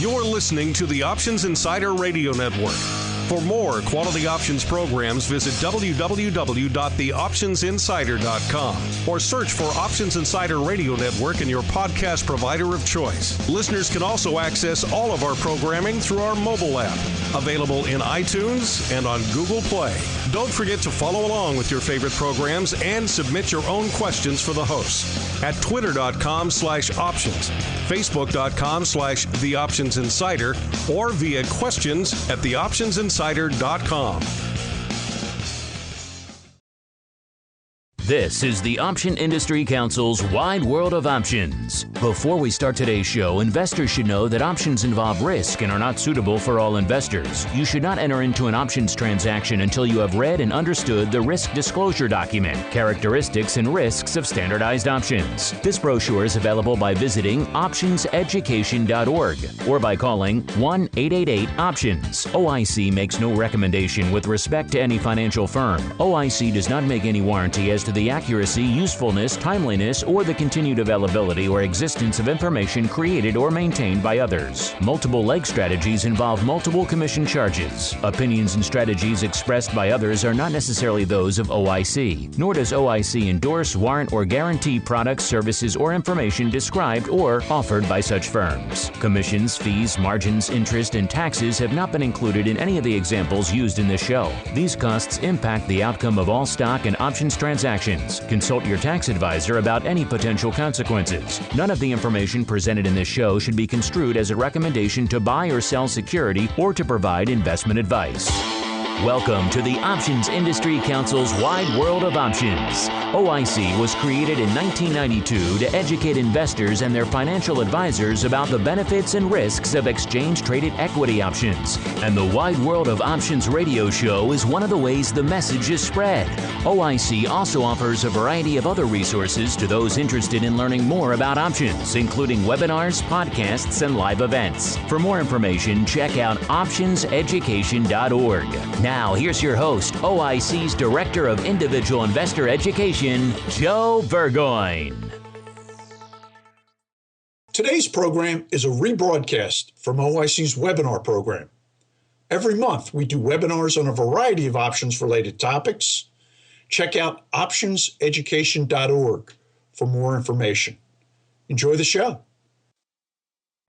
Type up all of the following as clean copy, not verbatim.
You're listening to the Options Insider Radio Network. For more quality options programs, visit www.theoptionsinsider.com or search for Options Insider Radio Network in your podcast provider of choice. Listeners can also access all of our programming through our mobile app, available in iTunes and on Google Play. Don't forget to follow along with your favorite programs and submit your own questions for the hosts at twitter.com/options, facebook.com/theoptionsinsider, or via questions at theoptionsinsider.com. This is the Option Industry Council's Wide World of Options. Before we start today's show, investors should know that options involve risk and are not suitable for all investors. You should not enter into an options transaction until you have read and understood the risk disclosure document, characteristics and risks of standardized options. This brochure is available by visiting optionseducation.org or by calling 1-888-OPTIONS. OIC makes no recommendation with respect to any financial firm. OIC does not make any warranty as to the accuracy, usefulness, timeliness, or the continued availability or existence of information created or maintained by others. Multiple leg strategies involve multiple commission charges. Opinions and strategies expressed by others are not necessarily those of OIC, nor does OIC endorse, warrant, or guarantee products, services, or information described or offered by such firms. Commissions, fees, margins, interest, and taxes have not been included in any of the examples used in this show. These costs impact the outcome of all stock and options transactions. Consult your tax advisor about any potential consequences. None of the information presented in this show should be construed as a recommendation to buy or sell security or to provide investment advice. Welcome to the Options Industry Council's Wide World of Options. OIC was created in 1992 to educate investors and their financial advisors about the benefits and risks of exchange-traded equity options. And the Wide World of Options radio show is one of the ways the message is spread. OIC also offers a variety of other resources to those interested in learning more about options, including webinars, podcasts, and live events. For more information, check out optionseducation.org. Now, here's your host, OIC's Director of Individual Investor Education, Joe Burgoyne. Today's program is a rebroadcast from OIC's webinar program. Every month, we do webinars on a variety of options-related topics. Check out optionseducation.org for more information. Enjoy the show.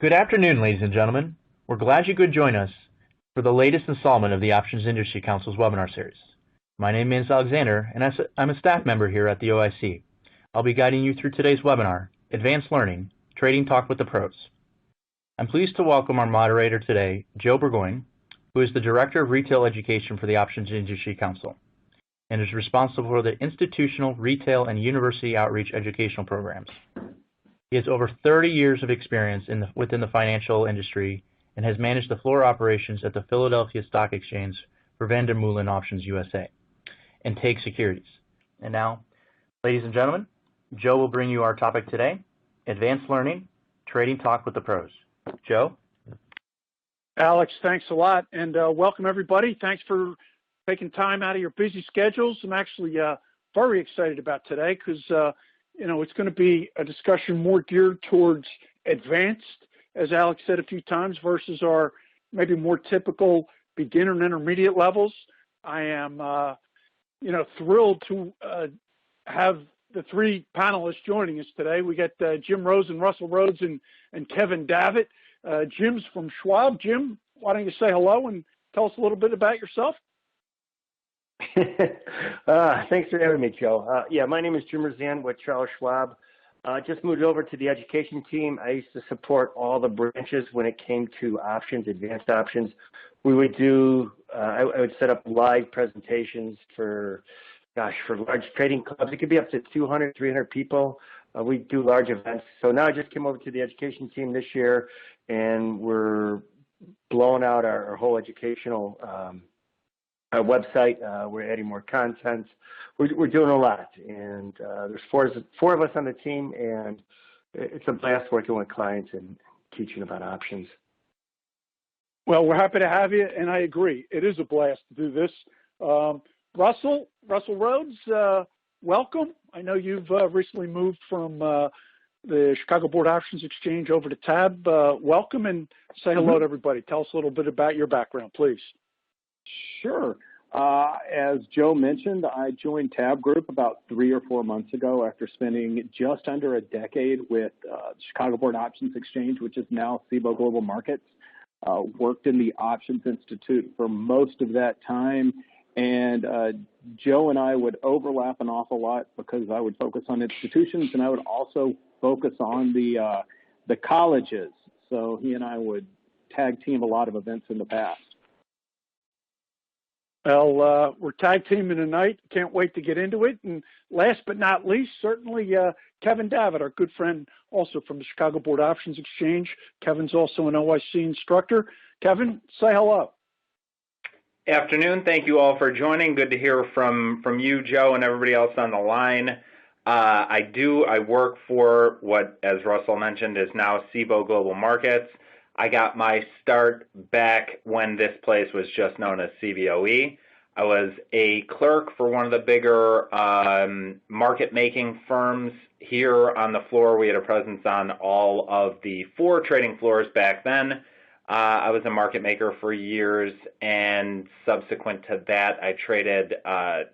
Good afternoon, ladies and gentlemen. We're glad you could join us for the latest installment of the Options Industry Council's webinar series. My name is Alexander, and I'm a staff member here at the OIC. I'll be guiding you through today's webinar, Advanced Learning, Trading Talk with the Pros. I'm pleased to welcome our moderator today, Joe Burgoyne, who is the Director of Retail Education for the Options Industry Council, and is responsible for the institutional, retail, and university outreach educational programs. He has over 30 years of experience within the financial industry and has managed the floor operations at the Philadelphia Stock Exchange for Vandermeulen Options USA and TAG Securities. And now, ladies and gentlemen, Joe will bring you our topic today, Advanced Learning, Trading Talk with the Pros. Joe? Alex, thanks a lot, and welcome everybody. Thanks for taking time out of your busy schedules. I'm actually very excited about today because, it's going to be a discussion more geared towards advanced, as Alex said a few times, versus our maybe more typical beginner and intermediate levels. I am, thrilled to have the three panelists joining us today. We got Jim Rosen, Russell Rhodes, and Kevin Davitt. Jim's from Schwab. Jim, why don't you say hello and tell us a little bit about yourself? Thanks for having me, Joe. My name is Jim Rosen with Charles Schwab. Just moved over to the education team. I used to support all the branches when it came to options, advanced options. We would do, I would set up live presentations for large trading clubs. It could be up to 200, 300 people. We do large events. So now I just came over to the education team this year, and we're blowing out our whole educational our website. We're adding more content. We're doing a lot, and there's four of us on the team, and it's a blast working with clients and teaching about options. Well, we're happy to have you, and I agree. It is a blast to do this. Russell Rhodes, welcome. I know you've recently moved from the Chicago Board Options Exchange over to Tab. Welcome and say hello to everybody. Tell us a little bit about your background, please. Sure. As Joe mentioned, I joined Tab Group about 3 or 4 months ago after spending just under a decade with Chicago Board Options Exchange, which is now Cboe Global Markets. Worked in the Options Institute for most of that time, and Joe and I would overlap an awful lot because I would focus on institutions and I would also focus on the colleges. So he and I would tag team a lot of events in the past. Well, we're tag teaming tonight. Can't wait to get into it. And last but not least, certainly Kevin Davitt, our good friend, also from the Chicago Board Options Exchange. Kevin's also an OIC instructor. Kevin, say hello. Afternoon. Thank you all for joining. Good to hear from you, Joe, and everybody else on the line. I work for what, as Russell mentioned, is now Cboe Global Markets. I got my start back when this place was just known as CBOE. I was a clerk for one of the bigger market-making firms here on the floor. We had a presence on all of the 4 trading floors back then. I was a market maker for years, and subsequent to that, I traded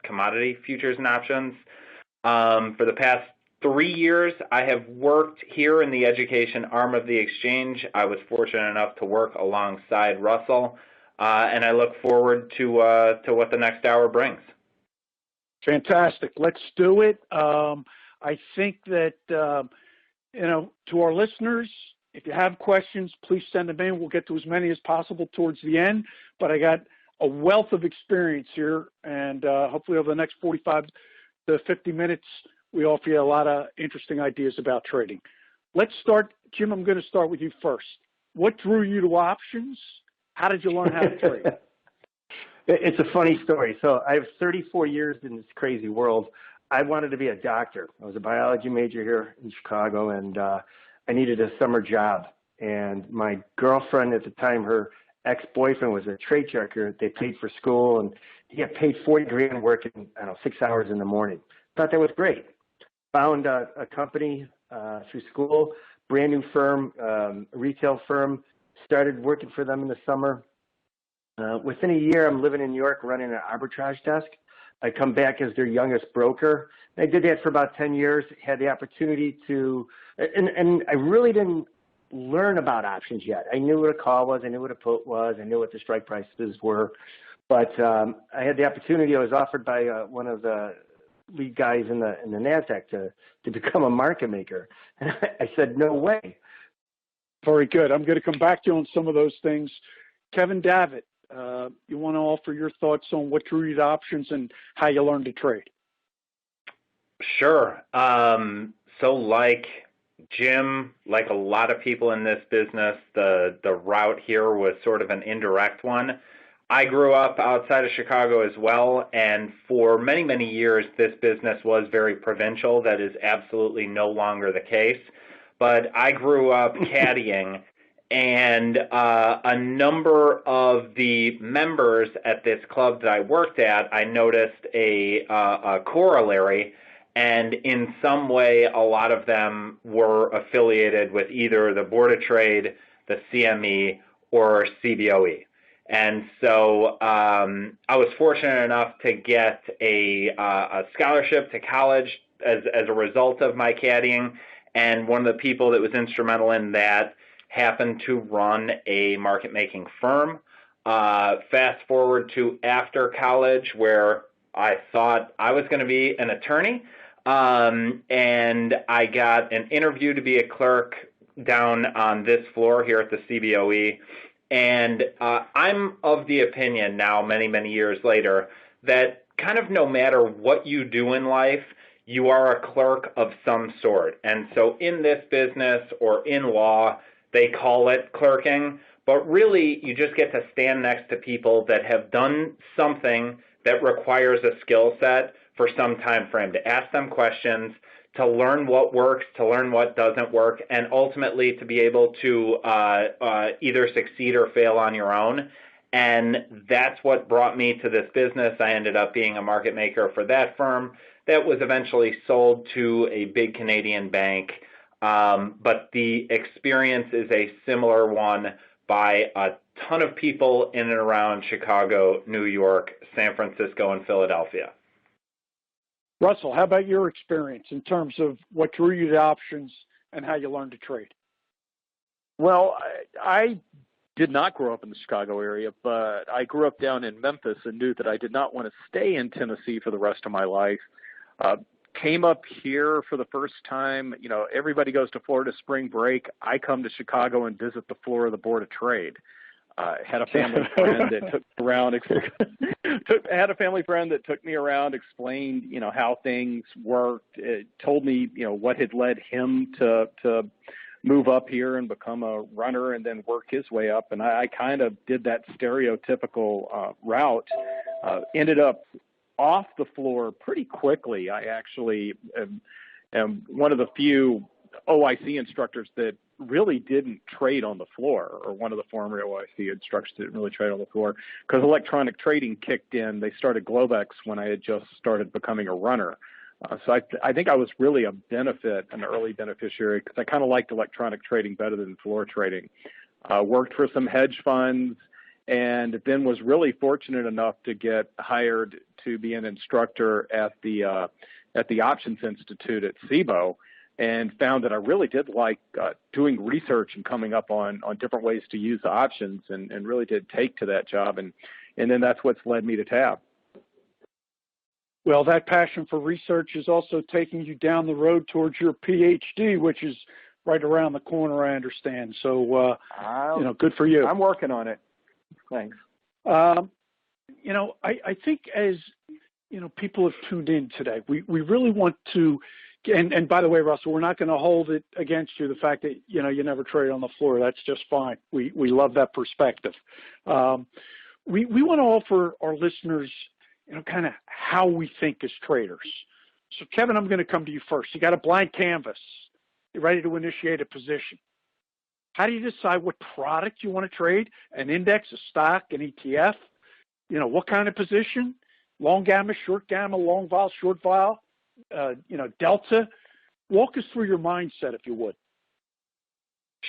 commodity futures and options. For the past 3 years, I have worked here in the education arm of the exchange. I was fortunate enough to work alongside Russell, and I look forward to what the next hour brings. Fantastic. Let's do it. I think that, to our listeners, if you have questions, please send them in. We'll get to as many as possible towards the end, but I got a wealth of experience here, and hopefully over the next 45 to 50 minutes, we offer you a lot of interesting ideas about trading. Let's start. Jim, I'm going to start with you first. What drew you to options? How did you learn how to trade? It's a funny story. So I have 34 years in this crazy world. I wanted to be a doctor. I was a biology major here in Chicago, and I needed a summer job. And my girlfriend at the time, her ex-boyfriend was a trade checker. They paid for school, and he got paid $40,000 working, 6 hours in the morning. Thought that was great. Found a company through school, brand new firm, retail firm, started working for them in the summer. Within a year, I'm living in New York running an arbitrage desk. I come back as their youngest broker. I did that for about 10 years, had the opportunity to, and I really didn't learn about options yet. I knew what a call was, I knew what a put was, I knew what the strike prices were, but I had the opportunity. I was offered by one of the lead guys in the NASDAQ to become a market maker. And I said, no way. Very good. I'm going to come back to you on some of those things. Kevin Davitt, you want to offer your thoughts on what drew you to options and how you learned to trade? Sure. So like Jim, like a lot of people in this business, the route here was sort of an indirect one. I grew up outside of Chicago as well, and for many, many years, this business was very provincial. That is absolutely no longer the case. But I grew up caddying, and a number of the members at this club that I worked at, I noticed a corollary, and in some way, a lot of them were affiliated with either the Board of Trade, the CME, or CBOE. And so I was fortunate enough to get a scholarship to college as a result of my caddying. And one of the people that was instrumental in that happened to run a market-making firm. Fast forward to after college, where I thought I was going to be an attorney. And I got an interview to be a clerk down on this floor here at the CBOE. And I'm of the opinion now, many, many years later, that kind of no matter what you do in life, you are a clerk of some sort. And so in this business or in law, they call it clerking, but really you just get to stand next to people that have done something that requires a skill set for some time frame, to ask them questions, to learn what works, to learn what doesn't work, and ultimately to be able to either succeed or fail on your own. And that's what brought me to this business. I ended up being a market maker for that firm that was eventually sold to a big Canadian bank but the experience is a similar one by a ton of people in and around Chicago, New York, San Francisco, and Philadelphia. Russell, how about your experience in terms of what drew you to options and how you learned to trade? Well, I did not grow up in the Chicago area, but I grew up down in Memphis and knew that I did not want to stay in Tennessee for the rest of my life. Came up here for the first time. You know, everybody goes to Florida spring break. I come to Chicago and visit the floor of the Board of Trade. Had a family friend that took me around. Had a family friend that took me around, explained, you know, how things worked. Told me, you know, what had led him to move up here and become a runner and then work his way up. And I kind of did that stereotypical route. Ended up off the floor pretty quickly. I actually am one of the few OIC instructors that really didn't trade on the floor, or one of the former OIC instructors didn't really trade on the floor, because electronic trading kicked in. They started Globex when I had just started becoming a runner. So I think I was really an early beneficiary, because I kind of liked electronic trading better than floor trading. Worked for some hedge funds, and then was really fortunate enough to get hired to be an instructor at the Options Institute at SIBO, and found that I really did like doing research and coming up on different ways to use the options, and really did take to that job. And then that's what's led me to TAB. Well, that passion for research is also taking you down the road towards your PhD, which is right around the corner, I understand. So, you know, good for you. I'm working on it. Thanks. You know, I think, as you know, people have tuned in today, we really want to, and by the way, Russell, we're not going to hold it against you, the fact that, you know, you never trade on the floor. That's just fine. We love that perspective. We want to offer our listeners, you know, kind of how we think as traders. So, Kevin, I'm going to come to you first. You got a blank canvas. You're ready to initiate a position. How do you decide what product you want to trade? An index, a stock, an ETF? You know, what kind of position? Long gamma, short gamma, long vol, short vol, you know, delta. Walk us through your mindset, if you would.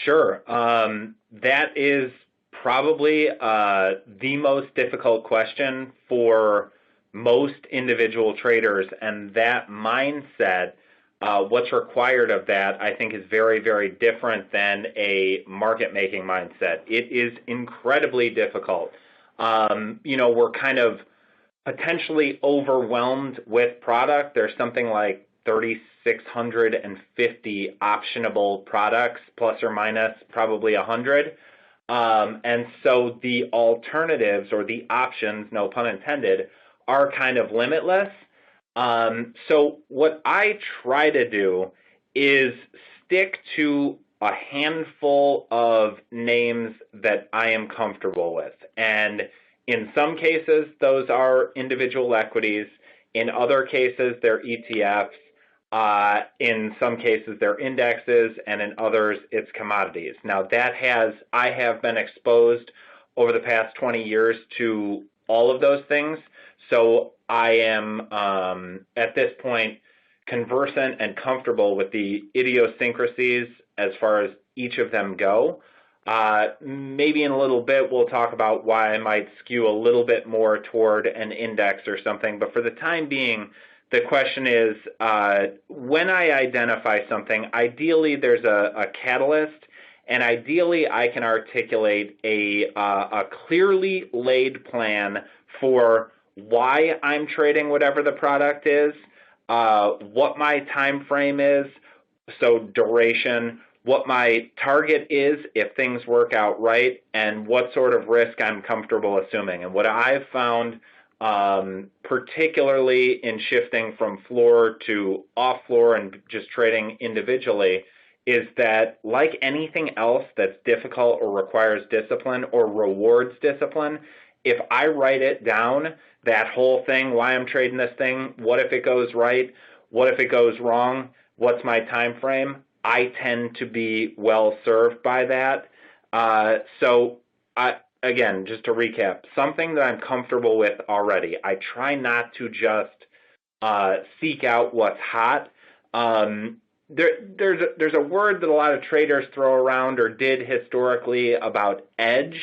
Sure. That is probably the most difficult question for most individual traders, and that mindset, what's required of that, I think, is very, very different than a market-making mindset. It is incredibly difficult. You know, we're kind of potentially overwhelmed with product. There's something like 3,650 optionable products, plus or minus probably 100. And so the alternatives, or the options, no pun intended, are kind of limitless. So what I try to do is stick to a handful of names that I am comfortable with. And in some cases, those are individual equities. In other cases, they're ETFs. In some cases, they're indexes, and in others, it's commodities. Now, I have been exposed over the past 20 years to all of those things. So I am, at this point, conversant and comfortable with the idiosyncrasies as far as each of them go. Maybe in a little bit, we'll talk about why I might skew a little bit more toward an index or something. But for the time being, the question is, when I identify something, ideally there's a catalyst, and ideally I can articulate a clearly laid plan for why I'm trading whatever the product is, what my time frame is, so duration, what my target is if things work out right, and what sort of risk I'm comfortable assuming. And what I've found, particularly in shifting from floor to off floor and just trading individually, is that, like anything else that's difficult or requires discipline or rewards discipline, if I write it down, that whole thing, why I'm trading this thing, what if it goes right, what if it goes wrong, what's my time frame, I tend to be well served by that. Again, just to recap, something that I'm comfortable with already. I try not to just seek out what's hot. there's a word that a lot of traders throw around or did historically about edge.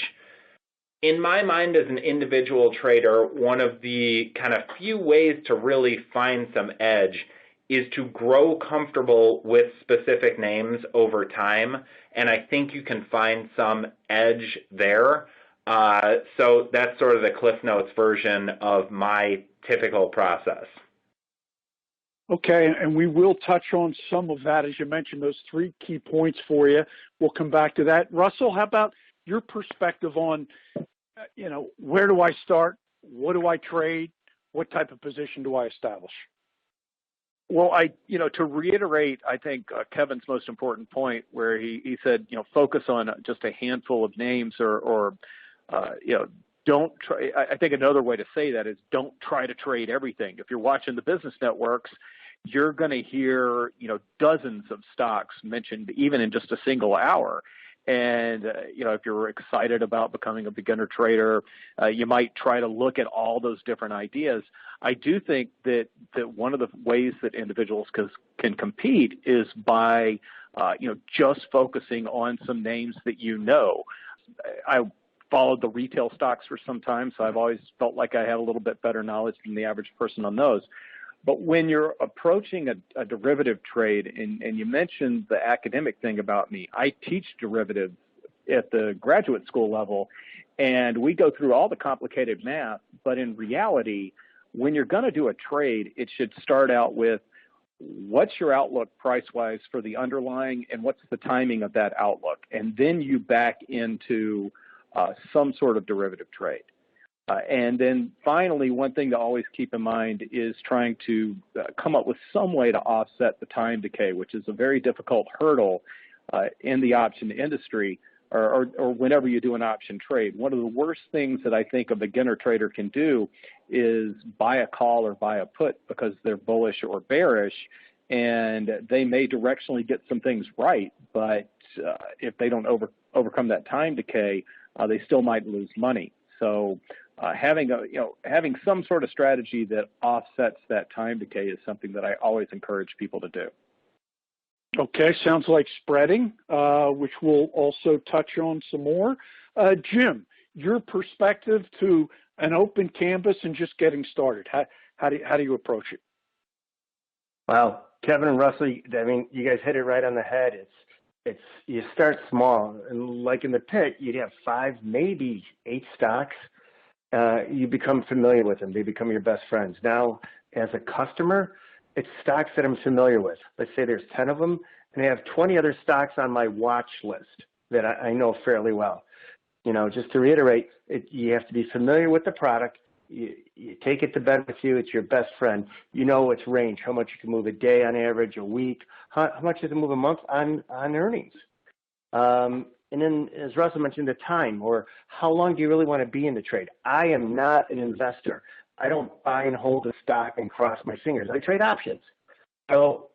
In my mind, as an individual trader, one of the kind of few ways to really find some edge is to grow comfortable with specific names over time, and I think you can find some edge there. So that's sort of the Cliff Notes version of my typical process. Okay, and we will touch on some of that, as you mentioned, those 3 key points for you. We'll come back to that. Russell, how about your perspective on, where do I start? What do I trade? What type of position do I establish? Well, to reiterate, I think Kevin's most important point where he said, focus on just a handful of names or don't try. I think another way to say that is don't try to trade everything. If you're watching the business networks, you're going to hear, dozens of stocks mentioned even in just a single hour. And, if you're excited about becoming a beginner trader, you might try to look at all those different ideas. I do think that one of the ways that individuals can compete is by, just focusing on some names that I followed the retail stocks for some time, so I've always felt like I had a little bit better knowledge than the average person on those. But when you're approaching a derivative trade, and you mentioned the academic thing about me, I teach derivatives at the graduate school level, and we go through all the complicated math. But in reality, when you're going to do a trade, it should start out with what's your outlook price-wise for the underlying, and what's the timing of that outlook, and then you back into some sort of derivative trade. And then finally, one thing to always keep in mind is trying to come up with some way to offset the time decay, which is a very difficult hurdle in the option industry or whenever you do an option trade. One of the worst things that I think a beginner trader can do is buy a call or buy a put because they're bullish or bearish, and they may directionally get some things right, but if they don't overcome that time decay, they still might lose money. So having some sort of strategy that offsets that time decay is something that I always encourage people to do. Okay, sounds like spreading, which we'll also touch on some more. Jim, your perspective to an open canvas and just getting started. How do you approach it? Wow, Kevin and Russell, I mean, you guys hit it right on the head. It's you start small, and like in the pit, you'd have 5, maybe 8 stocks. You become familiar with them. They become your best friends. Now, as a customer, it's stocks that I'm familiar with. Let's say there's 10 of them, and I have 20 other stocks on my watch list that I know fairly well. Just to reiterate, you have to be familiar with the product. You take it to bed with you. It's your best friend. You know its range, how much you can move a day on average, a week, how much you can move a month on earnings. And then, as Russell mentioned, the time, or how long do you really want to be in the trade? I am not an investor. I don't buy and hold a stock and cross my fingers. I trade options. So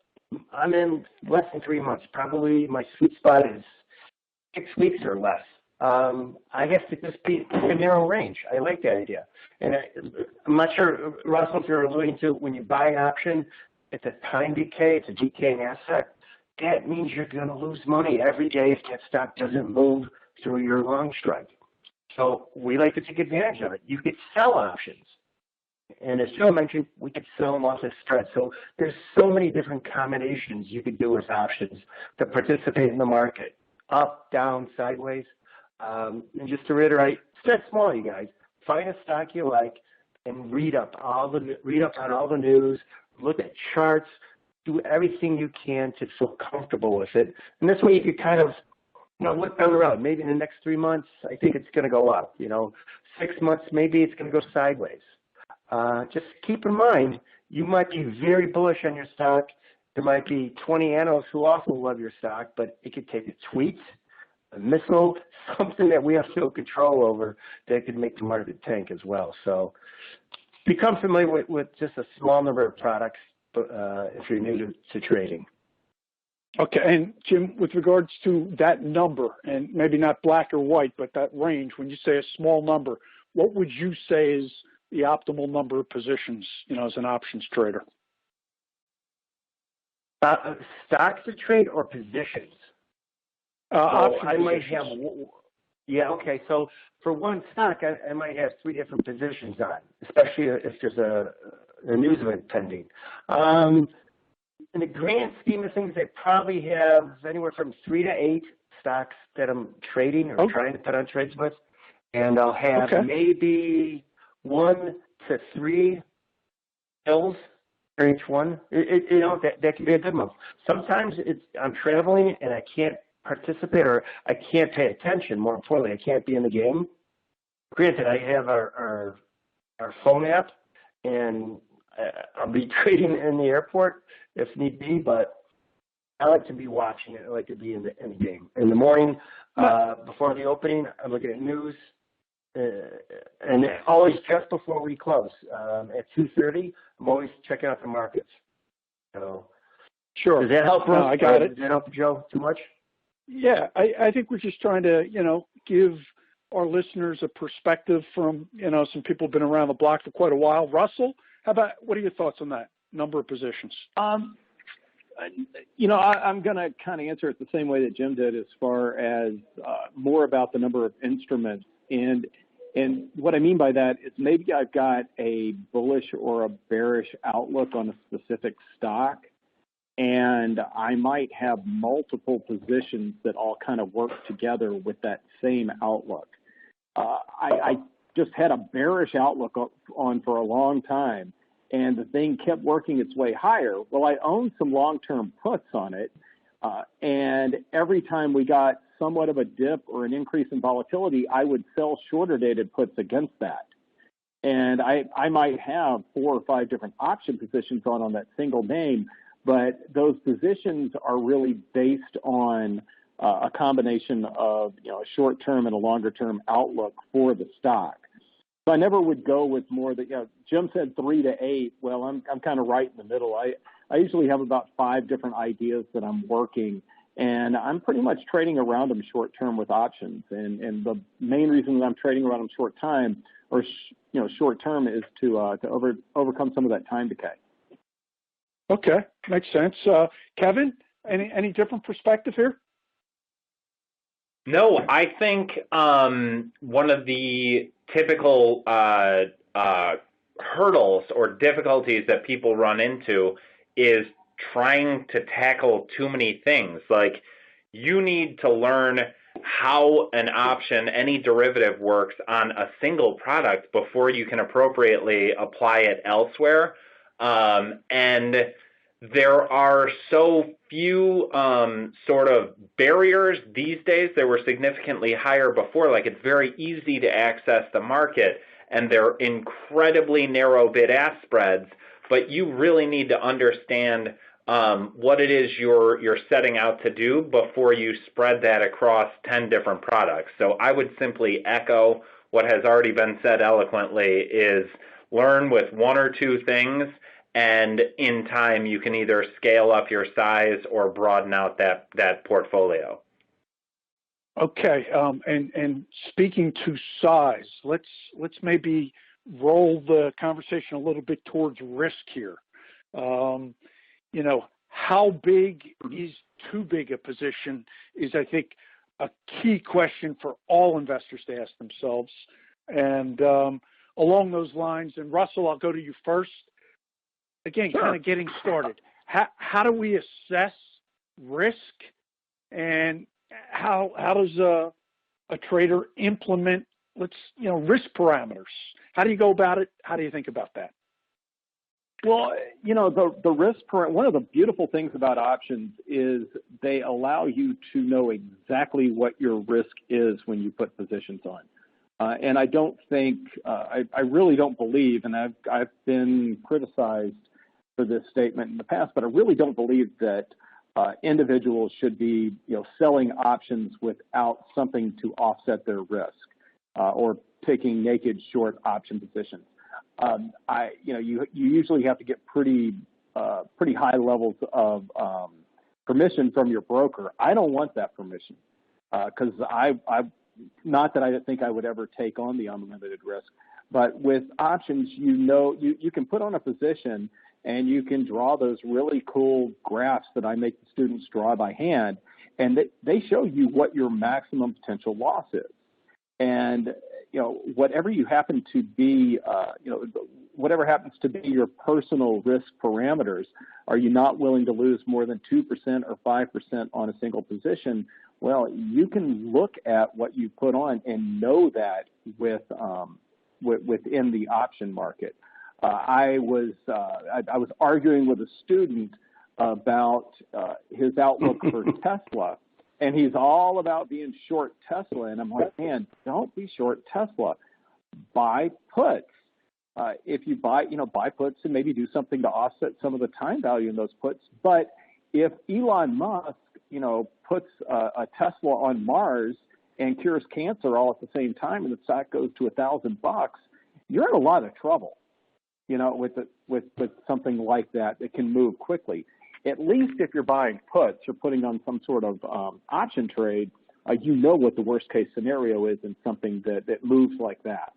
I'm in less than 3 months. Probably my sweet spot is 6 weeks or less. I guess to just be a narrow range. I like that idea. And I'm not sure, Russell, if you're alluding to when you buy an option, it's a time decay, it's a decaying asset. That means you're going to lose money every day if that stock doesn't move through your long strike. So we like to take advantage of it. You could sell options. And as Joe mentioned, we could sell them off as spread. So there's so many different combinations you could do with options to participate in the market, up, down, sideways. And just to reiterate, start small, you guys. Find a stock you like and read up on all the news, look at charts, do everything you can to feel comfortable with it. And this way you can kind of look down the road. Maybe in the next 3 months, I think it's going to go up. 6 months, maybe it's going to go sideways. Just keep in mind, you might be very bullish on your stock. There might be 20 analysts who also love your stock, but it could take a tweet, a missile, something that we have no control over that could make the market tank as well. So become familiar with just a small number of products if you're new to trading. Okay, and Jim, with regards to that number, and maybe not black or white, but that range, when you say a small number, what would you say is the optimal number of positions, as an options trader? Stocks to trade or positions? I might have, yeah, okay. So for one stock, I might have 3 different positions on, especially if there's a news event pending. In the grand scheme of things, I probably have anywhere from 3 to 8 stocks that I'm trading or trying to put on trades with, and I'll have maybe 1 to 3 bills for each one. That can be a good move. Sometimes I'm traveling and I can't participate or I can't pay attention. More importantly, I can't be in the game. Granted, I have our phone app, and I'll be trading in the airport if need be, but I like to be watching it. I like to be in the game. In the morning, before the opening, I'm looking at news, and always just before we close. At 2:30, I'm always checking out the markets. So, sure. Does that help, Bruce? No, I got it. Does that help, Joe, too much? Yeah, I think we're just trying to, give our listeners a perspective from, some people have been around the block for quite a while. Russell, what are your thoughts on that number of positions? I'm going to kind of answer it the same way that Jim did, as far as more about the number of instruments. And what I mean by that is maybe I've got a bullish or a bearish outlook on a specific stock, and I might have multiple positions that all kind of work together with that same outlook. I just had a bearish outlook on for a long time, and the thing kept working its way higher. Well, I owned some long-term puts on it, and every time we got somewhat of a dip or an increase in volatility, I would sell shorter-dated puts against that. And I might have 4 or 5 different option positions on that single name, but those positions are really based on a combination of a short-term and a longer-term outlook for the stock. So I never would go with more than, Jim said 3 to 8. Well, I'm kind of right in the middle. I usually have about 5 different ideas that I'm working, and I'm pretty much trading around them short-term with options. And the main reason that I'm trading around them short-term is to overcome some of that time decay. Okay, makes sense. Kevin, any different perspective here? No, I think one of the typical hurdles or difficulties that people run into is trying to tackle too many things. Like, you need to learn how an option, any derivative, works on a single product before you can appropriately apply it elsewhere. And there are so few sort of barriers these days. They were significantly higher before. Like, it's very easy to access the market, and they're incredibly narrow bid-ask spreads, but you really need to understand what it is you're setting out to do before you spread that across 10 different products. So I would simply echo what has already been said eloquently, is learn with 1 or 2 things, and in time you can either scale up your size or broaden out that portfolio. Okay, and speaking to size, let's maybe roll the conversation a little bit towards risk here. How big is too big a position is, I think, a key question for all investors to ask themselves. And along those lines, and Russell, I'll go to you first. Again, kind of getting started. How do we assess risk, and how does a trader implement risk parameters? How do you go about it? How do you think about that? Well, the risk one of the beautiful things about options is they allow you to know exactly what your risk is when you put positions on. And I don't think, I really don't believe, and I've been criticized for this statement in the past, but I really don't believe that individuals should be, selling options without something to offset their risk, or taking naked short option positions. You usually have to get pretty high levels of permission from your broker. I don't want that permission, because not that I think I would ever take on the unlimited risk, but with options, you can put on a position and you can draw those really cool graphs that I make the students draw by hand, and they show you what your maximum potential loss is. And whatever you happen to be, whatever happens to be your personal risk parameters, are you not willing to lose more than 2% or 5% on a single position? Well, you can look at what you put on and know that within the option market. I was arguing with a student about his outlook for Tesla, and he's all about being short Tesla. And I'm like, man, don't be short Tesla. Buy puts. If you buy puts and maybe do something to offset some of the time value in those puts. But if Elon Musk, puts a Tesla on Mars and cures cancer all at the same time, and the stock goes to $1,000, you're in a lot of trouble, with something like that can move quickly. At least if you're buying puts or putting on some sort of option trade, you know what the worst case scenario is in something that moves like that.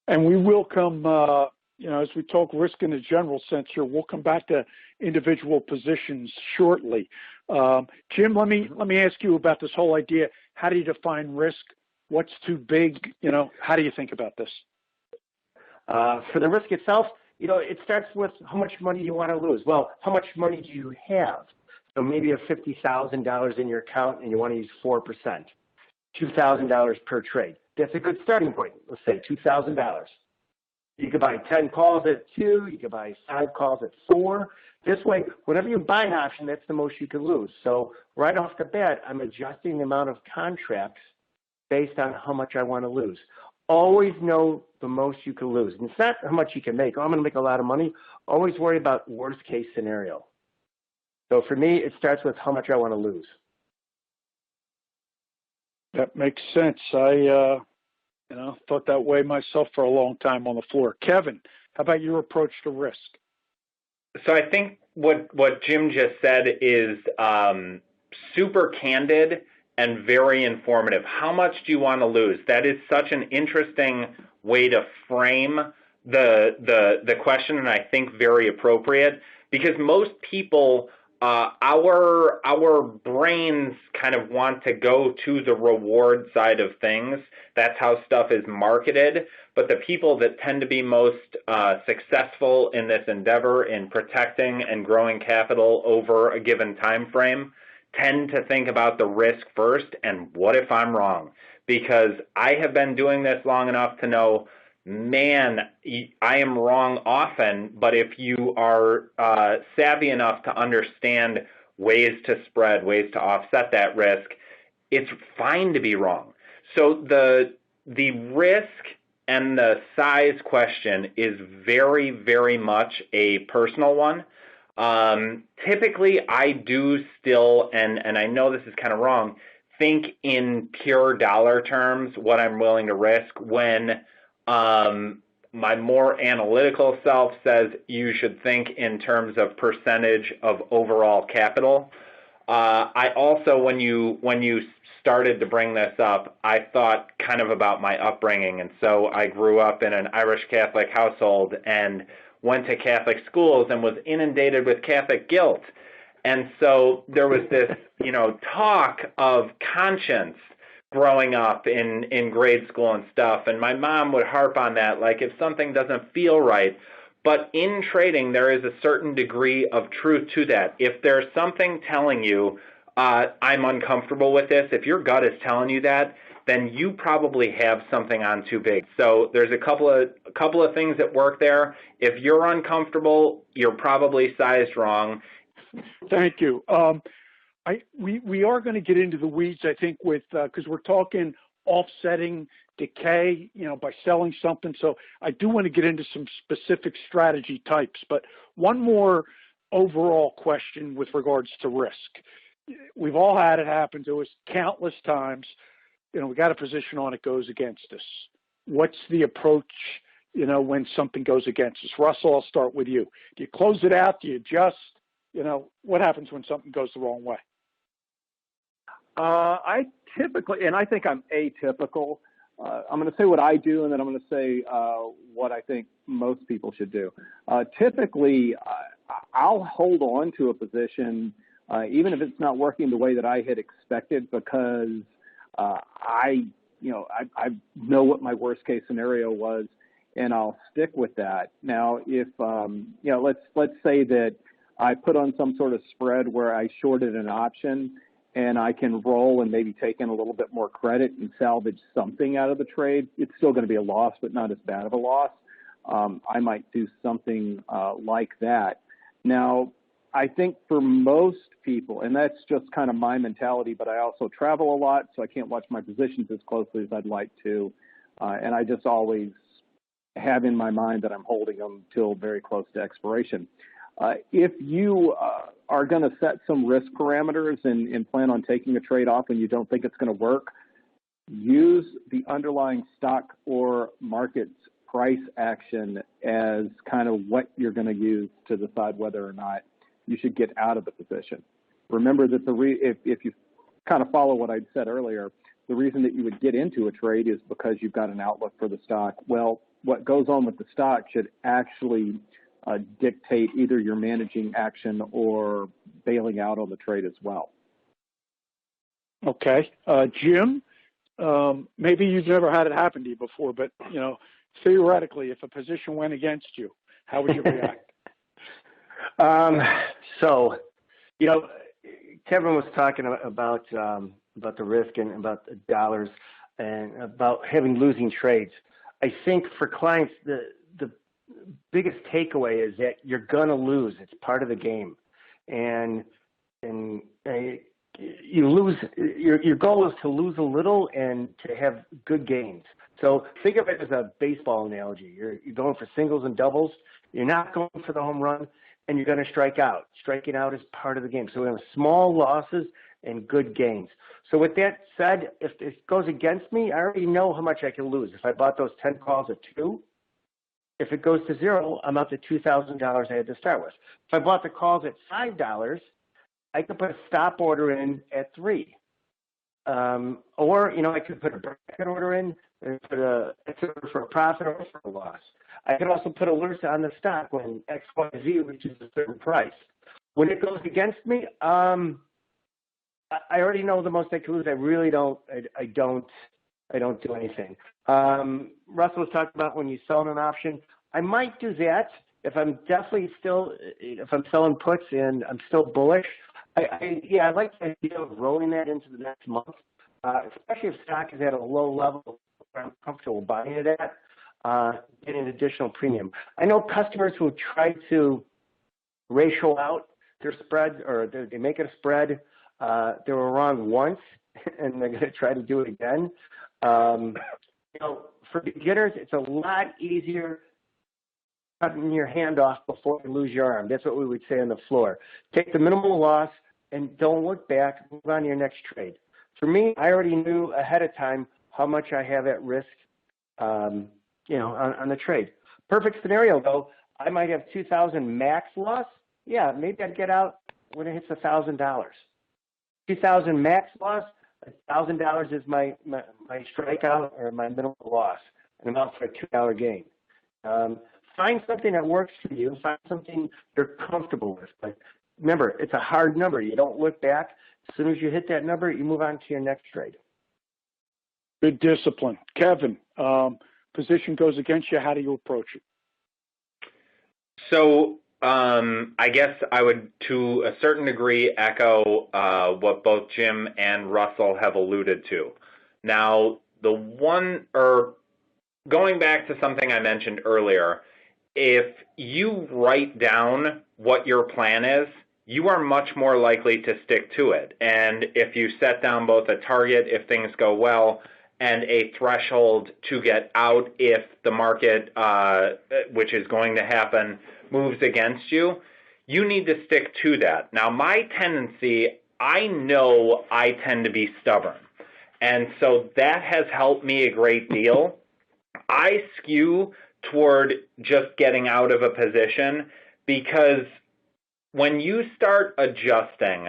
And we will come, as we talk risk in a general sense here, we'll come back to individual positions shortly. Jim, let me ask you about this whole idea. How do you define risk? What's too big? How do you think about this? For the risk itself, it starts with how much money you want to lose. Well, how much money do you have? So maybe you have $50,000 in your account and you want to use 4%, $2,000 per trade. That's a good starting point. Let's say $2,000. You could buy 10 calls at 2. You could buy 5 calls at 4. This way, whenever you buy an option, that's the most you can lose. So right off the bat, I'm adjusting the amount of contracts based on how much I want to lose. Always know the most you can lose. And it's not how much you can make. Oh, I'm going to make a lot of money. Always worry about worst case scenario. So for me, it starts with how much I want to lose. That makes sense. I, thought that way myself for a long time on the floor. Kevin, how about your approach to risk? So I think what Jim just said is super candid and very informative. How much do you want to lose? That is such an interesting way to frame the question, and I think very appropriate, because most people, our brains kind of want to go to the reward side of things. That's how stuff is marketed. But the people that tend to be most successful in this endeavor in protecting and growing capital over a given time frame tend to think about the risk first and what if I'm wrong? Because I have been doing this long enough to know, man, I am wrong often, but if you are savvy enough to understand ways to spread, ways to offset that risk, it's fine to be wrong. So the risk and the size question is very, very much a personal one. Typically, I do still, and I know this is kind of wrong, think in pure dollar terms what I'm willing to risk when my more analytical self says you should think in terms of percentage of overall capital. I also, when you started to bring this up, I thought kind of about my upbringing. And so I grew up in an Irish Catholic household and went to Catholic schools and was inundated with Catholic guilt. And so there was this, talk of conscience growing up in grade school and stuff. And my mom would harp on that, like if something doesn't feel right. But in trading, there is a certain degree of truth to that. If there's something telling you, I'm uncomfortable with this, if your gut is telling you that, then you probably have something on too big. So there's a couple of things that work there. If you're uncomfortable, you're probably sized wrong. Thank you. We are going to get into the weeds, I think, with because we're talking offsetting decay, by selling something. So I do want to get into some specific strategy types. But one more overall question with regards to risk. We've all had it happen to us countless times. We got a position on it goes against us. What's the approach, when something goes against us? Russell, I'll start with you. Do you close it out? Do you adjust? What happens when something goes the wrong way? I typically, and I think I'm atypical, I'm going to say what I do, and then I'm going to say what I think most people should do. Typically, I'll hold on to a position even if it's not working the way that I had expected, because I know what my worst case scenario was, and I'll stick with that. Now, if let's say that I put on some sort of spread where I shorted an option, and I can roll and maybe take in a little bit more credit and salvage something out of the trade. It's still going to be a loss, but not as bad of a loss. I might do something like that. Now, I think for most people, and that's just kind of my mentality, but I also travel a lot, so I can't watch my positions as closely as I'd like to. And I just always have in my mind that I'm holding them till very close to expiration. If you are going to set some risk parameters and plan on taking a trade off and you don't think it's going to work, use the underlying stock or market's price action as kind of what you're going to use to decide whether or not you should get out of the position. Remember that if you kind of follow what I said earlier, the reason that you would get into a trade is because you've got an outlook for the stock. Well, what goes on with the stock should actually dictate either your managing action or bailing out on the trade as well. Okay. Jim, maybe you've never had it happen to you before, but, theoretically, if a position went against you, how would you react? Kevin was talking about the risk and about the dollars and about having losing trades. I think for clients, the biggest takeaway is that you're going to lose. It's part of the game. And you lose, your goal is to lose a little and to have good gains. So think of it as a baseball analogy. You're going for singles and doubles. You're not going for the home run, and you're going to strike out. Striking out is part of the game. So we have small losses and good gains. So with that said, if it goes against me, I already know how much I can lose. If I bought those 10 calls at 2, if it goes to 0, I'm up to $2,000 I had to start with. If I bought the calls at $5, I could put a stop order in at 3. Or, I could put a bracket order in and put a for a profit or for a loss. I could also put alerts on the stock when XYZ reaches a certain price. When it goes against me, I already know the most I can lose. I really don't. I don't do anything. Russell was talking about when you sell an option. I might do that if I'm if I'm selling puts and I'm still bullish. I like the idea of rolling that into the next month, especially if stock is at a low level where I'm comfortable buying it at, getting additional premium. I know customers who try to ratio out their spread, or they make it a spread. They were wrong once, and they're going to try to do it again. For beginners, it's a lot easier cutting your hand off before you lose your arm. That's what we would say on the floor. Take the minimal loss and don't look back. Move on to your next trade. For me, I already knew ahead of time how much I have at risk, on the trade. Perfect scenario, though, I might have $2,000 max loss. Yeah, maybe I'd get out when it hits $1,000. $2,000 max loss. $1,000 is my strikeout or my minimal loss, and I'm out for a $2 gain. Find something that works for you. Find something you're comfortable with. But remember, it's a hard number. You don't look back. As soon as you hit that number, you move on to your next trade. Good discipline. Kevin, position goes against you. How do you approach it? So I guess I would, to a certain degree, echo what both Jim and Russell have alluded to. Now, going back to something I mentioned earlier, if you write down what your plan is, you are much more likely to stick to it. And if you set down both a target if things go well and a threshold to get out if the market, which is going to happen, moves against you, you need to stick to that. Now, my tendency, I know I tend to be stubborn. And so that has helped me a great deal. I skew toward just getting out of a position because when you start adjusting,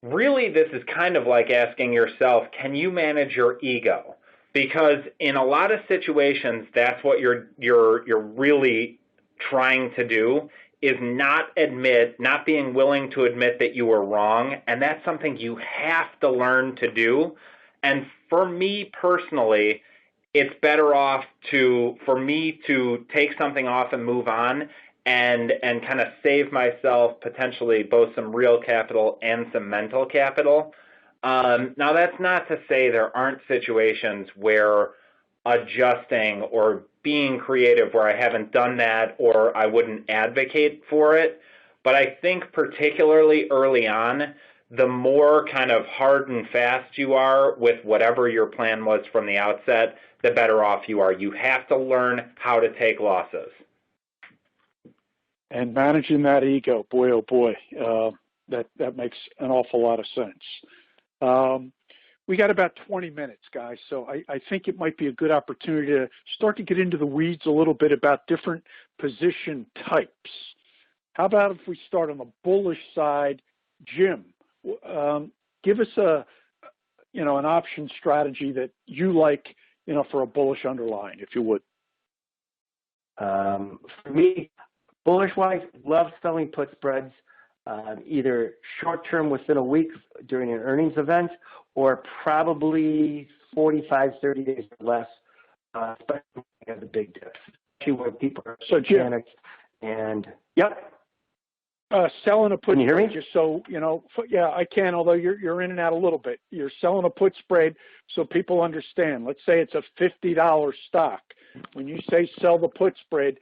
really this is kind of like asking yourself, can you manage your ego? because in a lot of situations, that's what you're really trying to do, is not being willing to admit that you were wrong, and that's something you have to learn to do. And for me personally, it's better off for me to take something off and move on and kind of save myself potentially both some real capital and some mental capital. Now, that's not to say there aren't situations where adjusting or being creative where I haven't done that or I wouldn't advocate for it. But I think particularly early on, the more kind of hard and fast you are with whatever your plan was from the outset, the better off you are. You have to learn how to take losses. And managing that ego, boy, oh boy, that makes an awful lot of sense. We got about 20 minutes, guys, so I think it might be a good opportunity to start to get into the weeds a little bit about different position types. How about if we start on the bullish side? Jim, give us an option strategy that you like, for a bullish underlying, if you would. For me, bullish-wise, love selling put spreads, either short-term within a week during an earnings event, or probably 45, 30 days or less, especially at the big dips, especially when people are panicked. And yep. Selling a put Can you hear spread, me? just so, yeah, I can, although you're in and out a little bit. You're selling a put spread so people understand. Let's say it's a $50 stock. When you say sell the put spread,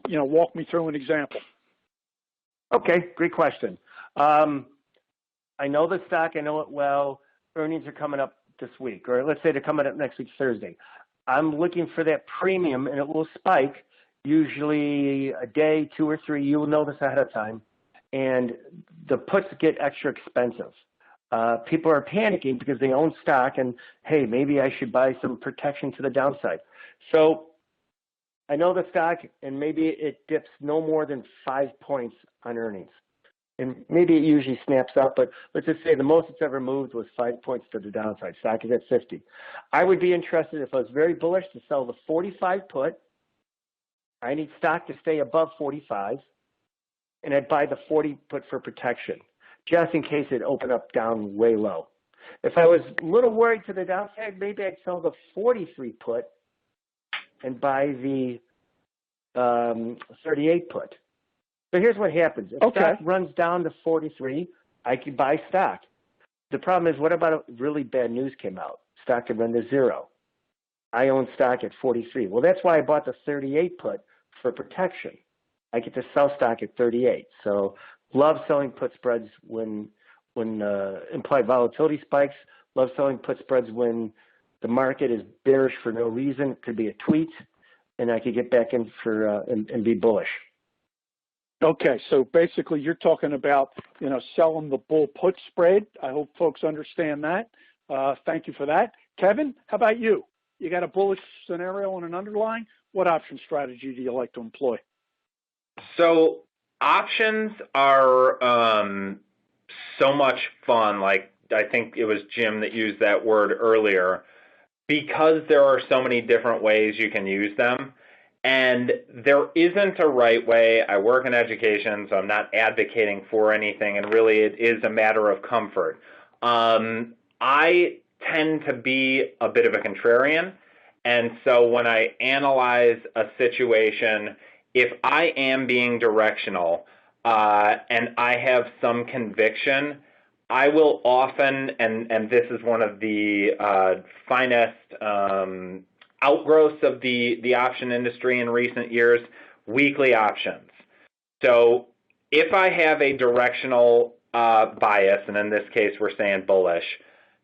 walk me through an example. Okay, great question. I know the stock, I know it well. Earnings are coming up this week, or let's say they're coming up next week, Thursday. I'm looking for that premium, and it will spike, usually a day, 2 or 3. You will know this ahead of time. And the puts get extra expensive. People are panicking because they own stock, and, hey, maybe I should buy some protection to the downside. So I know the stock, and maybe it dips no more than 5 points on earnings. And maybe it usually snaps up, but let's just say the most it's ever moved was 5 points to the downside. Stock is at 50. I would be interested, if I was very bullish, to sell the 45 put. I need stock to stay above 45, and I'd buy the 40 put for protection, just in case it opened up down way low. If I was a little worried to the downside, maybe I'd sell the 43 put and buy the 38 put. So here's what happens. If stock runs down to 43, I could buy stock. The problem is, what about if really bad news came out? Stock could run to 0. I own stock at 43. Well, that's why I bought the 38 put for protection. I get to sell stock at 38. So love selling put spreads when implied volatility spikes. Love selling put spreads when the market is bearish for no reason. It could be a tweet, and I could get back in for and be bullish. Okay, so basically you're talking about, selling the bull put spread. I hope folks understand that. Thank you for that. Kevin, how about you? You got a bullish scenario on an underlying? What option strategy do you like to employ? So options are so much fun. Like, I think it was Jim that used that word earlier, because there are so many different ways you can use them. And there isn't a right way. I work in education, so I'm not advocating for anything, and really it is a matter of comfort. I tend to be a bit of a contrarian, and so when I analyze a situation, if I am being directional and I have some conviction, I will often, and this is one of the finest outgrowths of the option industry in recent years, weekly options. So if I have a directional bias, and in this case we're saying bullish,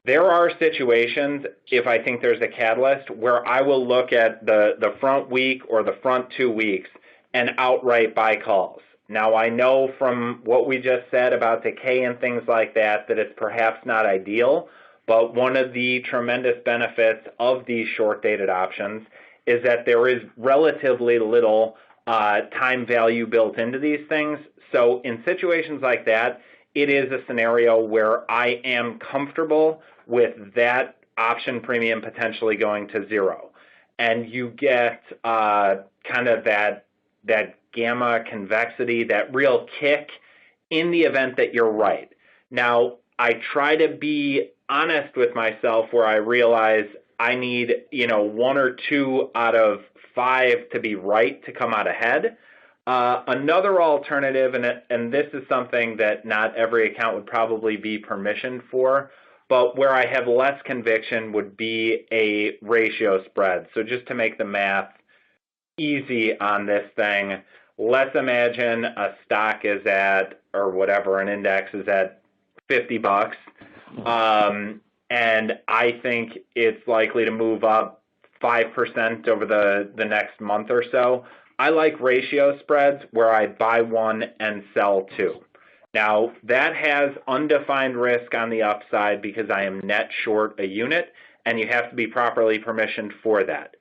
there are situations, if I think there's a catalyst, where I will look at the front week or the front 2 weeks and outright buy calls. Now, I know from what we just said about decay and things like that it's perhaps not ideal, but one of the tremendous benefits of these short-dated options is that there is relatively little time value built into these things. So in situations like that, it is a scenario where I am comfortable with that option premium potentially going to zero. And you get kind of that gamma convexity, that real kick in the event that you're right. Now, I try to be honest with myself where I realize I need, 1 or 2 out of 5 to be right to come out ahead. Another alternative, and this is something that not every account would probably be permissioned for, but where I have less conviction would be a ratio spread. So just to make the math easy on this thing, let's imagine a stock is at, or whatever, an index is at $50. And I think it's likely to move up 5% over the next month or so. I like ratio spreads where I buy 1 and sell 2. Now, that has undefined risk on the upside because I am net short a unit, and you have to be properly permissioned for that.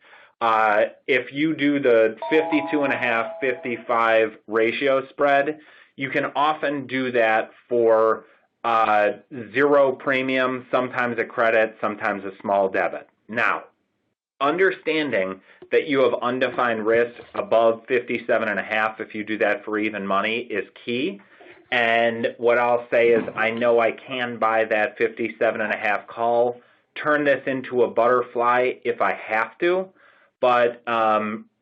If you do the 52.5, 55 ratio spread, you can often do that for 0 premium, sometimes a credit, sometimes a small debit. Now, understanding that you have undefined risk above 57.5 if you do that for even money is key. And what I'll say is I know I can buy that 57.5 call, turn this into a butterfly if I have to, but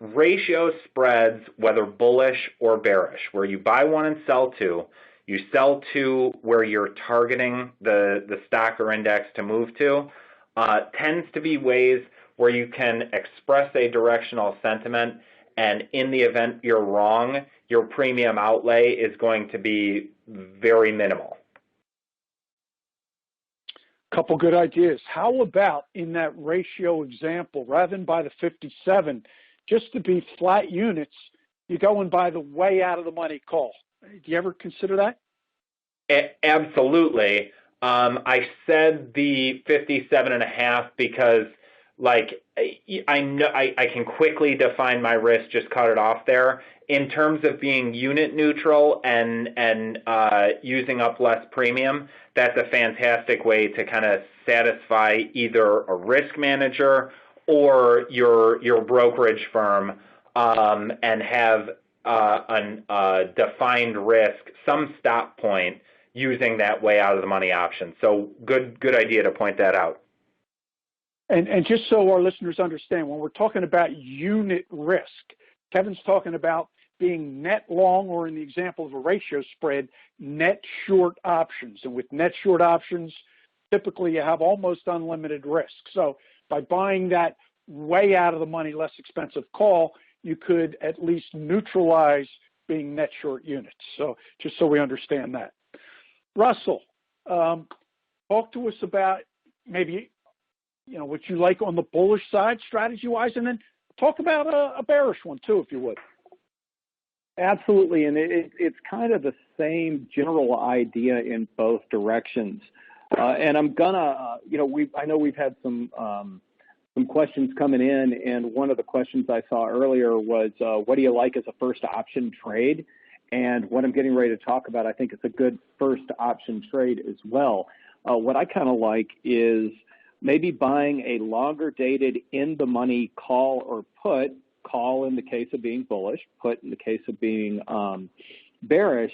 ratio spreads, whether bullish or bearish, where you buy 1 and sell 2, you sell 2 where you're targeting the stock or index to move to, tends to be ways where you can express a directional sentiment, and in the event you're wrong, your premium outlay is going to be very minimal. Couple good ideas. How about in that ratio example, rather than buy the 57, just to be flat units, you go and buy the way out of the money call? Do you ever consider that? Absolutely. I said the 57.5 because, I know I can quickly define my risk, just cut it off there. In terms of being unit neutral and using up less premium, that's a fantastic way to kind of satisfy either a risk manager or your brokerage firm, and have a defined risk, some stop point using that way out of the money option. So good idea to point that out. And just so our listeners understand, when we're talking about unit risk, Kevin's talking about being net long, or in the example of a ratio spread, net short options. And with net short options, typically you have almost unlimited risk. So by buying that way out of the money, less expensive call, you could at least neutralize being net short units. So just so we understand that. Russell, talk to us about maybe what you like on the bullish side strategy-wise, and then talk about a bearish one too, if you would. Absolutely, and it's kind of the same general idea in both directions. And I'm gonna, I know we've had some questions coming in, and one of the questions I saw earlier was, what do you like as a first option trade? And what I'm getting ready to talk about, I think it's a good first option trade as well. What I kind of like is maybe buying a longer dated in the money call or put, call in the case of being bullish, put in the case of being bearish,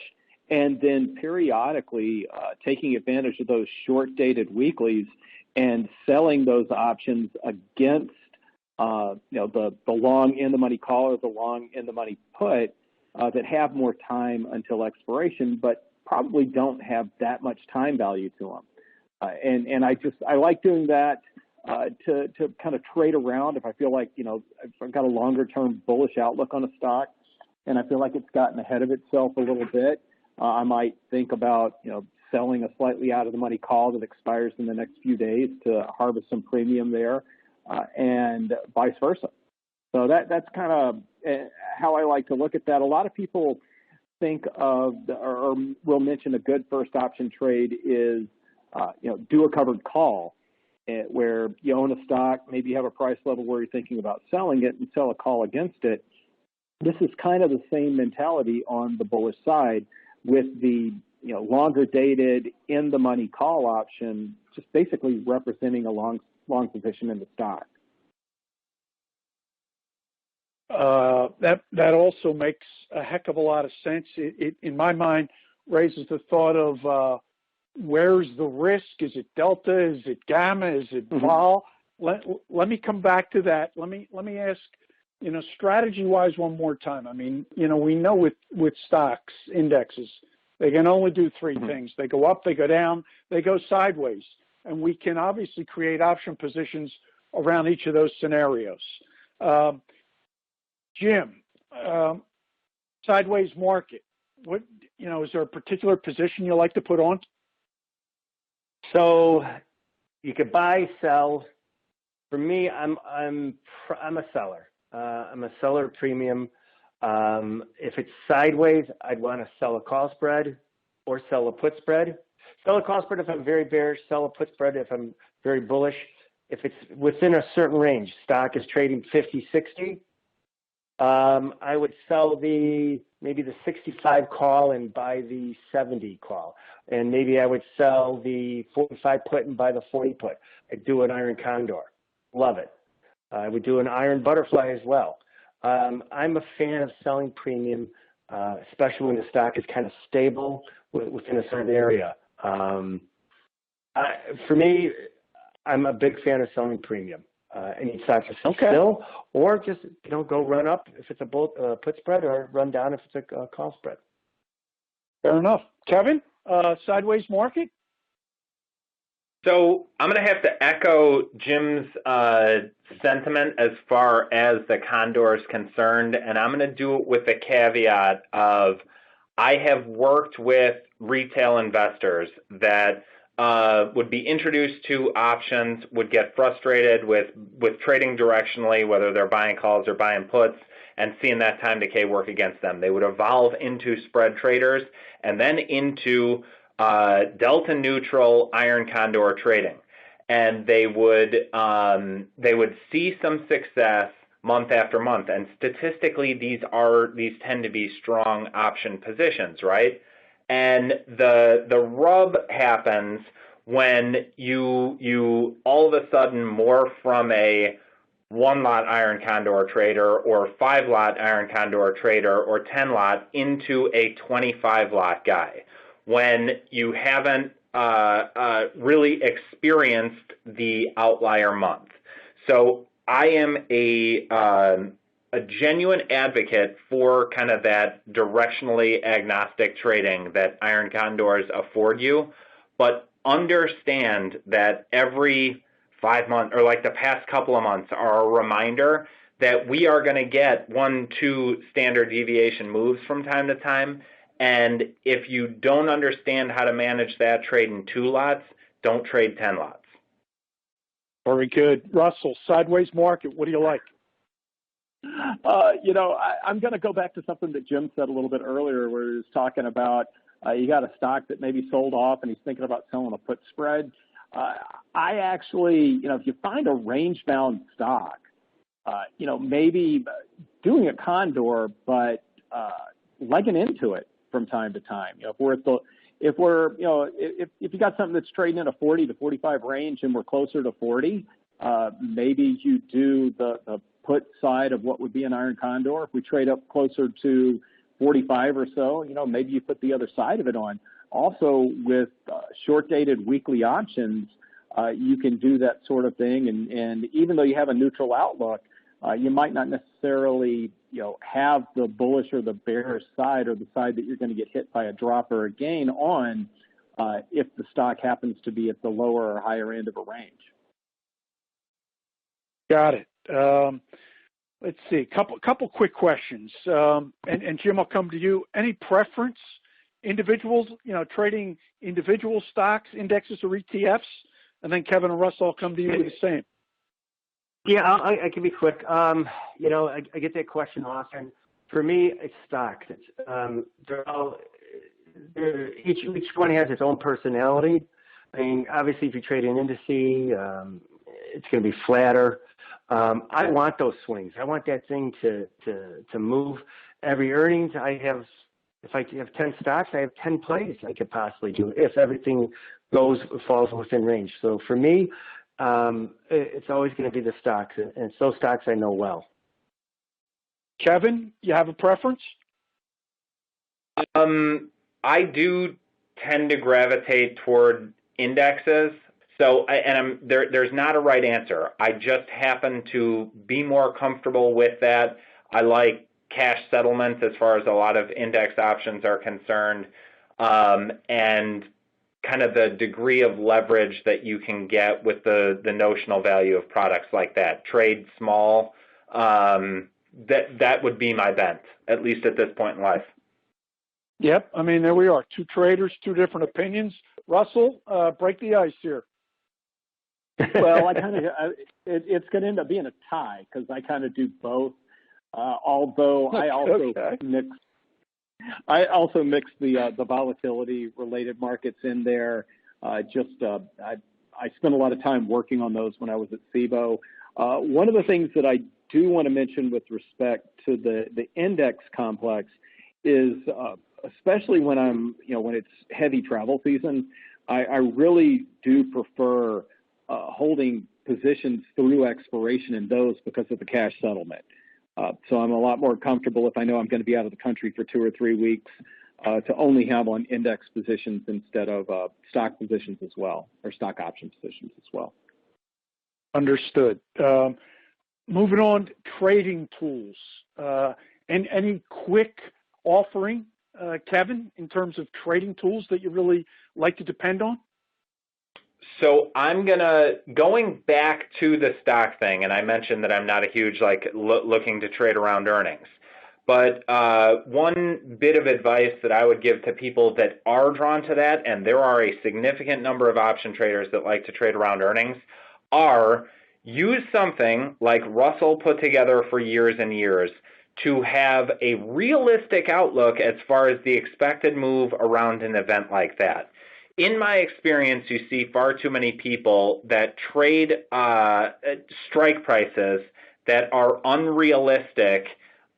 and then periodically taking advantage of those short dated weeklies and selling those options against the long in the money call or the long in the money put that have more time until expiration, but probably don't have that much time value to them. And I like doing that to kind of trade around if I feel like, if I've got a longer term bullish outlook on a stock and I feel like it's gotten ahead of itself a little bit, I might think about, selling a slightly out of the money call that expires in the next few days to harvest some premium there, and vice versa. So that's kind of how I like to look at that. A lot of people think of, or will mention a good first option trade is, do a covered call, where you own a stock, maybe you have a price level where you're thinking about selling it and sell a call against it. This is kind of the same mentality on the bullish side with the longer dated in the money call option, just basically representing a long position in the stock. That also makes a heck of a lot of sense. It in my mind raises the thought of where's the risk? Is it delta? Is it gamma? Is it vol? Let me come back to that. Let me ask, strategy wise one more time. I mean, we know with stocks, indexes, they can only do three things. They go up, they go down, they go sideways. And we can obviously create option positions around each of those scenarios. Jim, sideways market. What is there a particular position you like to put on? So you could buy, sell. For me, I'm a seller. I'm a seller premium. If it's sideways, I'd want to sell a call spread or sell a put spread. Sell a call spread if I'm very bearish. Sell a put spread if I'm very bullish. If it's within a certain range, stock is trading 50, 60. I would sell maybe the 65 call and buy the 70 call. And maybe I would sell the 45 put and buy the 40 put. I'd do an iron condor. Love it. I would do an iron butterfly as well. I'm a fan of selling premium, especially when the stock is kind of stable within a certain area. For me, I'm a big fan of selling premium. Any stock to sit still, or just go run up if it's a put spread, or run down if it's a call spread. Fair enough. Kevin, sideways market? So I'm going to have to echo Jim's sentiment as far as the condor is concerned, and I'm going to do it with the caveat of I have worked with retail investors that would be introduced to options, would get frustrated with trading directionally, whether they're buying calls or buying puts, and seeing that time decay work against them. They would evolve into spread traders and then into delta neutral iron condor trading. And they would see some success month after month. And statistically, these tend to be strong option positions, right? And the rub happens when you all of a sudden morph from a 1-lot iron condor trader or 5-lot iron condor trader or 10-lot into a 25-lot guy, when you haven't really experienced the outlier month. So I am a genuine advocate for kind of that directionally agnostic trading that iron condors afford you, but understand that every 5 months, or like the past couple of months, are a reminder that we are going to get 1-2 standard deviation moves from time to time. And if you don't understand how to manage that trade in 2 lots, don't trade 10 lots. Very good. Russell, sideways market, what do you like? I'm going to go back to something that Jim said a little bit earlier, where he was talking about you got a stock that maybe sold off and he's thinking about selling a put spread. I actually, if you find a range-bound stock, maybe doing a condor, but legging into it from time to time. If you got something that's trading in a 40 to 45 range and we're closer to 40, maybe you do the put side of what would be an iron condor. If we trade up closer to 45 or so, maybe you put the other side of it on. Also, with short-dated weekly options, you can do that sort of thing. And even though you have a neutral outlook, you might not necessarily, have the bullish or the bearish side, or the side that you're going to get hit by a drop or a gain on, if the stock happens to be at the lower or higher end of a range. Got it. Let's see, couple quick questions. And Jim, I'll come to you. Any preference, individuals, trading individual stocks, indexes, or ETFs? And then Kevin and Russell, I'll come to you with the same. Yeah, I can be quick. I get that question often. For me, it's stocks. Each one has its own personality. I mean, obviously, if you trade an indice, it's going to be flatter. I want those swings. I want that thing to move. Every earnings, I have If I have 10 stocks, I have 10 plays I could possibly do if everything falls within range. So for me, it's always going to be the stocks, and it's those stocks I know well. Kevin, you have a preference? I do tend to gravitate toward indexes. So, there's not a right answer. I just happen to be more comfortable with that. I like cash settlements as far as a lot of index options are concerned, and kind of the degree of leverage that you can get with the notional value of products like that. Trade small, that would be my bent, at least at this point in life. Yep. I mean, there we are. Two traders, two different opinions. Russell, break the ice here. Well, it's going to end up being a tie because I kind of do both. Although I also mix the volatility related markets in there. I spent a lot of time working on those when I was at SIBO. One of the things that I do want to mention with respect to the index complex is, especially when when it's heavy travel season, I really do prefer holding positions through expiration in those because of the cash settlement. So I'm a lot more comfortable if I know I'm going to be out of the country for 2 or 3 weeks to only have on index positions instead of stock positions as well, or stock option positions as well. Understood. Moving on, trading tools. And any quick offering, Kevin, in terms of trading tools that you really like to depend on? So I'm going back to the stock thing, and I mentioned that I'm not a huge looking to trade around earnings. But one bit of advice that I would give to people that are drawn to that, and there are a significant number of option traders that like to trade around earnings, are use something like Russell put together for years and years to have a realistic outlook as far as the expected move around an event like that. In my experience, you see far too many people that trade strike prices that are unrealistic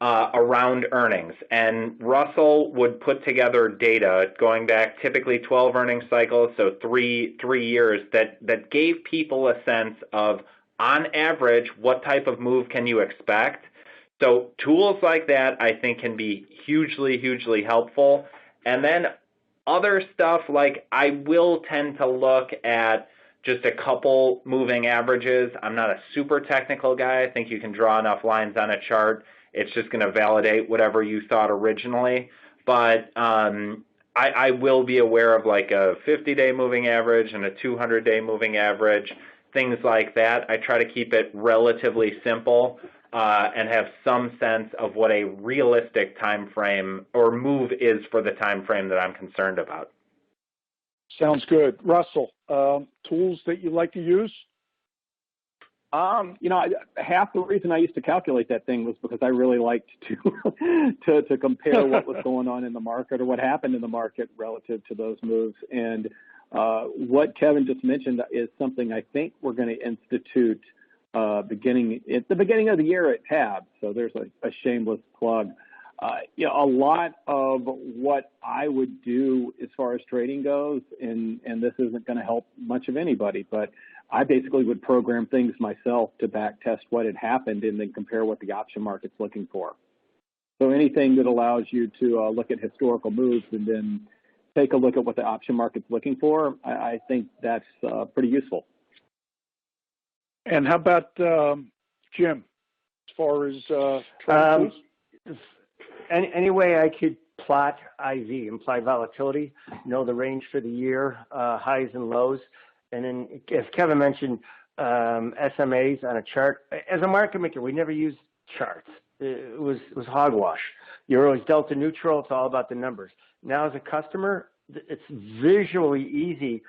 around earnings. And Russell would put together data going back typically 12 earnings cycles, so three years, that gave people a sense of, on average, what type of move can you expect. So tools like that, I think, can be hugely, hugely helpful. And then other stuff, like I will tend to look at just a couple moving averages. I'm not a super technical guy. I think you can draw enough lines on a chart. It's just going to validate whatever you thought originally. But I will be aware of like a 50-day moving average and a 200-day moving average, things like that. I try to keep it relatively simple and have some sense of what a realistic time frame or move is for the time frame that I'm concerned about. Sounds good. Russell, tools that you like to use? Half the reason I used to calculate that thing was because I really liked to compare what was going on in the market or what happened in the market relative to those moves. And what Kevin just mentioned is something I think we're going to institute at the beginning of the year at TAB. So there's a shameless plug. A lot of what I would do as far as trading goes, and this isn't going to help much of anybody, but I basically would program things myself to back test what had happened and then compare what the option market's looking for. So anything that allows you to look at historical moves and then take a look at what the option market's looking for, I think that's pretty useful. And how about Jim, as far as trading tools? Any way I could plot IV, implied volatility, know the range for the year, highs and lows. And then, as Kevin mentioned, SMAs on a chart. As a market maker, we never used charts. It was hogwash. You're always delta neutral. It's all about the numbers. Now, as a customer, it's visually easy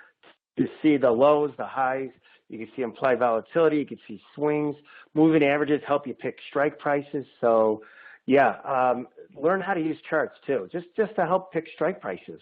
to see the lows, the highs. You can see implied volatility. You can see swings. Moving averages help you pick strike prices. So, yeah, learn how to use charts too, just to help pick strike prices.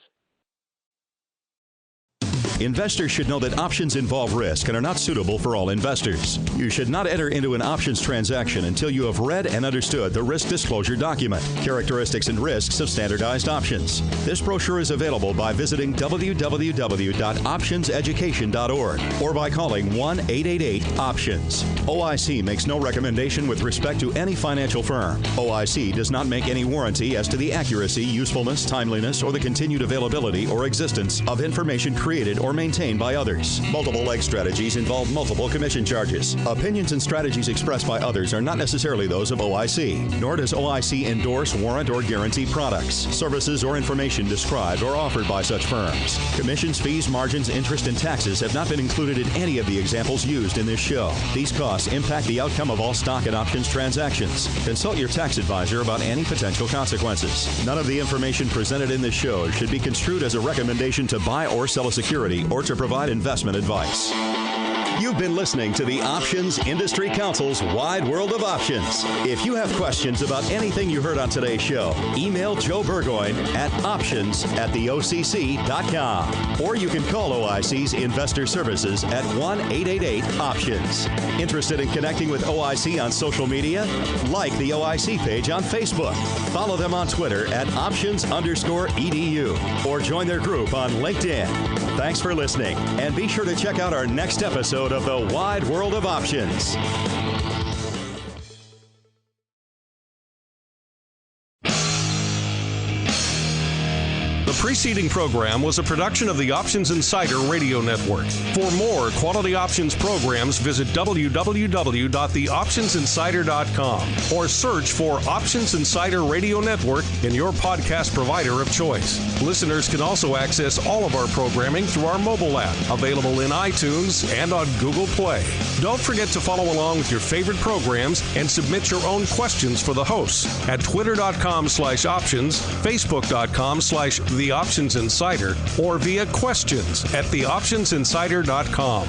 Investors should know that options involve risk and are not suitable for all investors. You should not enter into an options transaction until you have read and understood the risk disclosure document, Characteristics and Risks of Standardized Options. This brochure is available by visiting www.optionseducation.org or by calling 1-888-OPTIONS. OIC makes no recommendation with respect to any financial firm. OIC does not make any warranty as to the accuracy, usefulness, timeliness, or the continued availability or existence of information created or maintained by others. Multiple leg strategies involve multiple commission charges. Opinions and strategies expressed by others are not necessarily those of OIC, nor does OIC endorse, warrant, or guarantee products, services, or information described or offered by such firms. Commissions, fees, margins, interest, and taxes have not been included in any of the examples used in this show. These costs impact the outcome of all stock and options transactions. Consult your tax advisor about any potential consequences. None of the information presented in this show should be construed as a recommendation to buy or sell a security or to provide investment advice. You've been listening to the Options Industry Council's Wide World of Options. If you have questions about anything you heard on today's show, email Joe Burgoyne at options@theocc.com. Or you can call OIC's Investor Services at 1-888-OPTIONS. Interested in connecting with OIC on social media? Like the OIC page on Facebook. Follow them on Twitter at options_edu. Or join their group on LinkedIn. Thanks for listening, and be sure to check out our next episode of the Wide World of Options. The preceding program was a production of the Options Insider Radio Network. For more quality options programs, visit www.theoptionsinsider.com or search for Options Insider Radio Network in your podcast provider of choice. Listeners can also access all of our programming through our mobile app, available in iTunes and on Google Play. Don't forget to follow along with your favorite programs and submit your own questions for the hosts at twitter.com/options, facebook.com/theoptionsinsider, or via questions@theoptionsinsider.com.